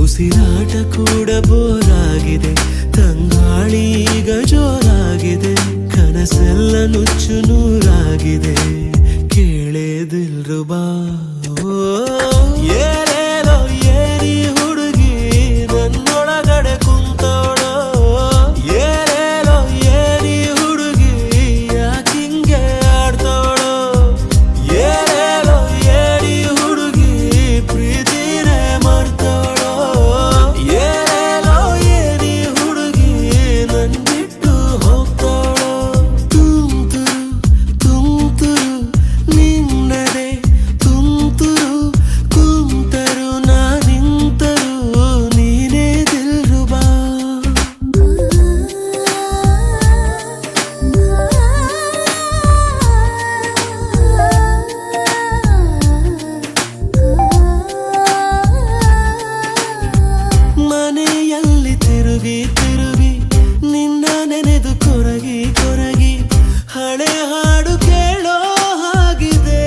ಉಸಿರಾಟ ಕೂಡ ಬೋರಾಗಿದೆ, ತಂಗಾಳಿ ಈಗ ಜೋರಾಗಿದೆ, ಕನಸೆಲ್ಲ ನುಚ್ಚು ನೂರಾಗಿದೆ, ಕೇಳೇ ದಿಲ್ರುಬಾ. ಏನೇನೋ ಏರಿ ಹುಡುಗಿ ನನ್ನೊಳಗಡೆ ಕುಂತೋಳೋ, ಏನೇನೋ ಏರಿ ಹುಡುಗಿ ಯಾಕಿಂಗೆ ಆಡ್ತೋಳೋ, ಏನೇನೋ ಏರಿ ಹುಡುಗಿ ಪ್ರೀತಿನೇ ಮರ್ತೋಳೋ, ಏನೇನೋ ಏರಿ ಹುಡುಗಿ ನನ್ ಬಿಟ್ಟು ಹೋಗ್ತೋಳೋ. ತುಂತುರು ತುಂತುರು ನಿನ್ನದೇ ತುಂತುರು, ಕುಂತರು ನಾ ನಿಂತರು ನೀನೇ ದಿಲ್ರುಬಾ. ಮನೆಯಲ್ಲಿ ತಿರುಗಿ ತಿರುಗಿ ನಿನ್ನ ನೆನೆದು ಕೊರಗಿ ಕೊರಗಿ ಹಳೆ ಹಾಡು ಕೇಳೋ ಹಾಗಿದೆ,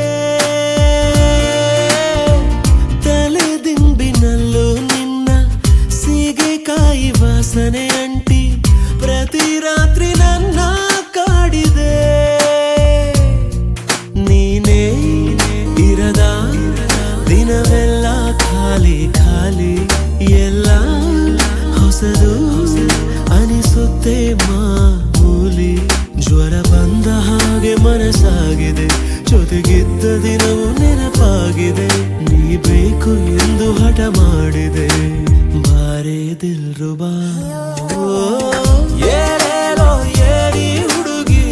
ತಲೆ ದಿಂಬಿನಲ್ಲೂ ನಿನ್ನ ಸೀಗೆಕಾಯಿ ವಾಸನೆ ಅಂಟಿ ಪ್ರತಿ ರಾತ್ರಿ ನನ್ನ ಕಾಡಿದೆ. ನೀನೇ ಇರದ ದಿನವೆಲ್ಲ ಖಾಲಿ ಖಾಲಿ, ಎಲ್ಲ ಹೊಸದು ಅನಿಸುತ್ತೆ ಮಾಮೂಲಿ, ಜ್ವರ ಬಂದ ಹಾಗೆ ಮನಸ್ಸಾಗಿದೆ, ಜೊತೆಗಿದ್ದ ದಿನವೂ ನೆನಪಾಗಿದೆ, ನೀ ಬೇಕು ಎಂದು ಹಠ ಮಾಡಿದೆ, ಬಾರೇ ದಿಲ್ರುಬಾ. ಏನೇನೋ ಏರಿ ಹುಡುಗಿ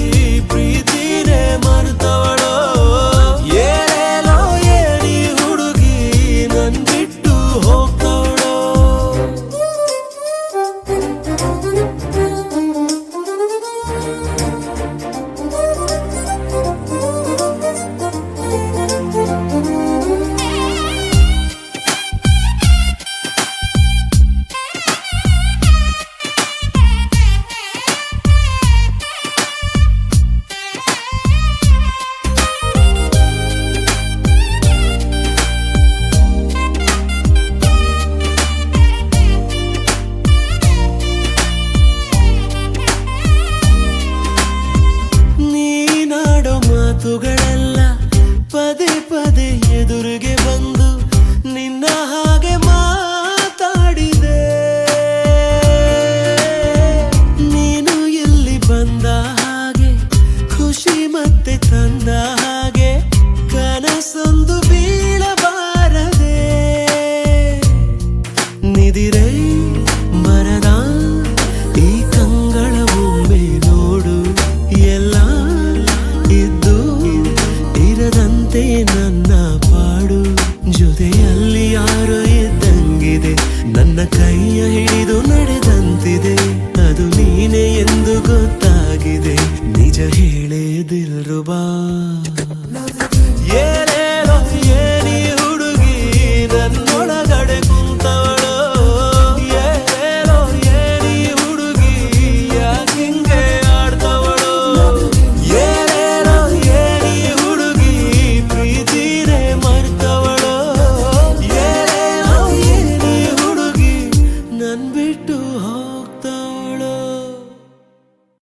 ಪ್ರೀತಿನೇ ಮರ್ತವಳೋ, ಏನೇನೋ ಏರಿ ಹುಡುಗಿ ನನ್ ಬಿಟ್ಟು ಹೋಗ್ತವಳೋ. ನೀನಾಡೋ ಮಾತುಗಳೆಲ್ಲ ಪದೇ ಪದೇ ಎದುರಿಗೆ ಬಂದು ನಿನ್ನ ಹಾಗೆ ಮಾತಾಡಿದೆ, ನೀನು ಇಲ್ಲಿ ಬಂದ ಹಾಗೆ ಖುಷಿ ಮತ್ತೆ ತಂದ